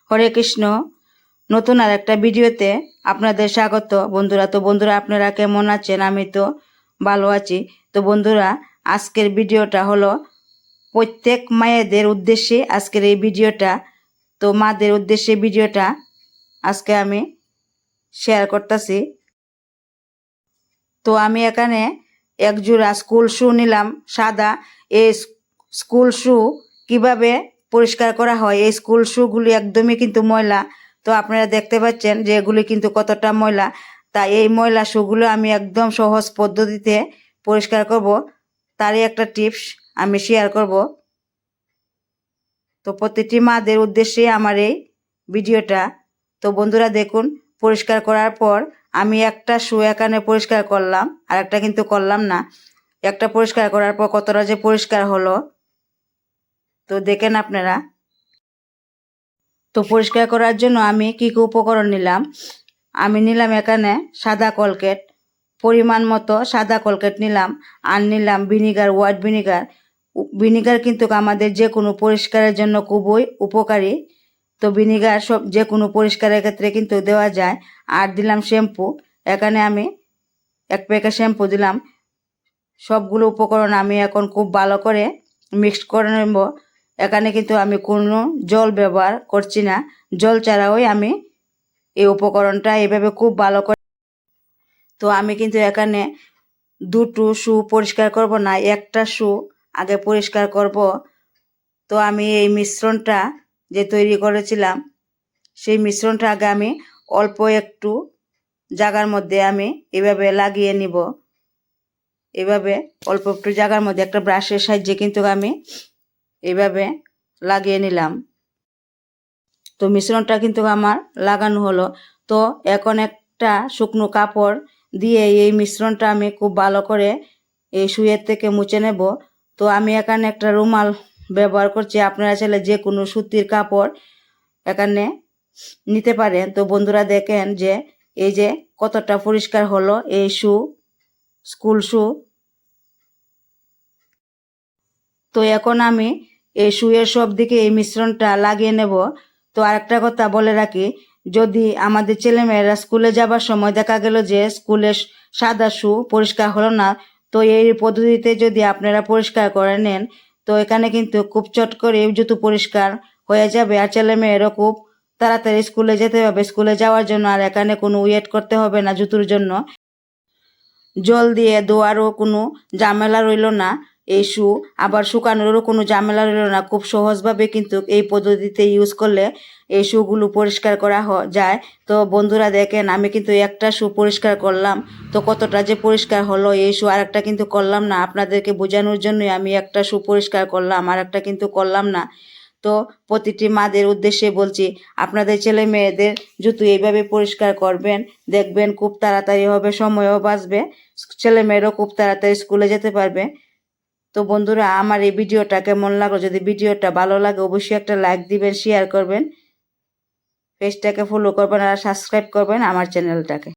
হরে কৃষ্ণ। নতুন আর একটা ভিডিওতে আপনাদের স্বাগত বন্ধুরা। তো বন্ধুরা, আপনারা কেমন আছেন? আমি তো ভালো আছি। তো বন্ধুরা, আজকের ভিডিওটা হলো প্রত্যেক মায়েদের উদ্দেশ্যে আজকের এই ভিডিওটা। তো মাদের উদ্দেশ্যে ভিডিওটা আজকে আমি শেয়ার করতেছি। তো আমি এখানে এক জোড়া স্কুল শু নিলাম সাদা। এই স্কুল শু কিভাবে পরিষ্কার করা হয়, এই স্কুল শুগুলি একদমই কিন্তু ময়লা। তো আপনারা দেখতে পাচ্ছেন যে এগুলি কিন্তু কতটা ময়লা। তাই এই ময়লা শুগুলো আমি একদম সহজ পদ্ধতিতে পরিষ্কার করব, তারই একটা টিপস আমি শেয়ার করব। তো প্রতিটি মাদের উদ্দেশ্যে আমার এই ভিডিওটা। তো বন্ধুরা দেখুন, পরিষ্কার করার পর আমি একটা শু এখানে পরিষ্কার করলাম, আর একটা কিন্তু করলাম না। একটা পরিষ্কার করার পর কতটা যে পরিষ্কার হলো, তো দেখেন আপনারা। তো পরিষ্কার করার জন্য আমি কি কি উপকরণ নিলাম, আমি নিলাম এখানে সাদা কলকেট, পরিমাণ মতো সাদা কলকেট নিলাম। আর নিলাম ভিনিগার, হোয়াইট ভিনিগার। ভিনিগার কিন্তু আমাদের যে কোনো পরিষ্কারের জন্য খুবই উপকারী। তো ভিনিগার সব যে কোনো পরিষ্কারের ক্ষেত্রে কিন্তু দেওয়া যায়। আর দিলাম শ্যাম্পু, এখানে আমি এক প্যাকেট শ্যাম্পু দিলাম। সবগুলো উপকরণ আমি এখন খুব ভালো করে মিক্সড করে নেব। এখানে কিন্তু আমি কোনো জল ব্যবহার করছি না, জল ছাড়াই আমি এই উপকরণটা এইভাবে খুব ভালো করে। তো আমি কিন্তু এখানে দুটো শু পরিষ্কার করব না, একটা শু আগে পরিষ্কার করব। তো আমি এই মিশ্রণটা যে তৈরি করেছিলাম, সেই মিশ্রণটা আগে আমি অল্প একটু জায়গার মধ্যে আমি এভাবে লাগিয়ে নিব। এভাবে অল্প একটু জায়গার মধ্যে একটা ব্রাশের সাহায্যে কিন্তু আমি এভাবে লাগিয়ে নিলাম। তো মিশ্রণটা কিন্তু আমার লাগানো হলো। তো এখন একটা শুকনো কাপড় দিয়ে এই মিশ্রণটা আমি খুব ভালো করে এই শুয়ের থেকে মুছে নেব। তো আমি এখানে একটা রুমাল ব্যবহার করছি, আপনারা চাইলে যে কোনো সুতির কাপড় এখানে নিতে পারেন। তো বন্ধুরা দেখেন যে এই যে কতটা পরিষ্কার হলো এই স্কুল শু। তো এখন আমি এই শুয়ের সব দিকে এই মিশ্রণটা লাগিয়ে নেব। তো আরেকটা কথা বলে রাখি, যদি আমাদের ছেলেমেয়েরা স্কুলে যাবার সময় দেখা গেল যে স্কুলের সাদা শু পরিষ্কার হলো না, তো এই পদ্ধতিতে যদি আপনারা পরিষ্কার করে নেন, তো এখানে কিন্তু খুব চট করে জুতো পরিষ্কার হয়ে যাবে। আর ছেলেমেয়েরও খুব তাড়াতাড়ি স্কুলে যেতে হবে, স্কুলে যাওয়ার জন্য আর এখানে কোনো ওয়েট করতে হবে না জুতোর জন্য। জল দিয়ে ধোয়ারও কোনো ঝামেলা রইল না, এই শু আবার শুকানোরও কোনো ঝামেলা রইল না। খুব সহজভাবে কিন্তু এই পদ্ধতিতে ইউজ করলে এই শুগুলো পরিষ্কার করা যায়। তো বন্ধুরা দেখেন, আমি কিন্তু একটা শু পরিষ্কার করলাম, তো কতটা যে পরিষ্কার হলো এই শু। আর একটা কিন্তু করলাম না, আপনাদেরকে বোঝানোর জন্যই আমি একটা শু পরিষ্কার করলাম, আর একটা কিন্তু করলাম না। তো প্রতিটি মাদের উদ্দেশ্যে বলছি, আপনাদের ছেলে মেয়েদের জুতো এইভাবে পরিষ্কার করবেন, দেখবেন খুব তাড়াতাড়ি হবে, সময়ও বাঁচবে, ছেলে মেয়েরও খুব তাড়াতাড়ি স্কুলে যেতে পারবে। তো বন্ধুরা, আমার এই ভিডিওটা কেমন লাগলো? যদি ভিডিওটা ভালো লাগে অবশ্যই একটা লাইক দিবেন, শেয়ার করবেন, পেজটাকে ফলো করবেন আর সাবস্ক্রাইব করবেন আমার চ্যানেলটাকে।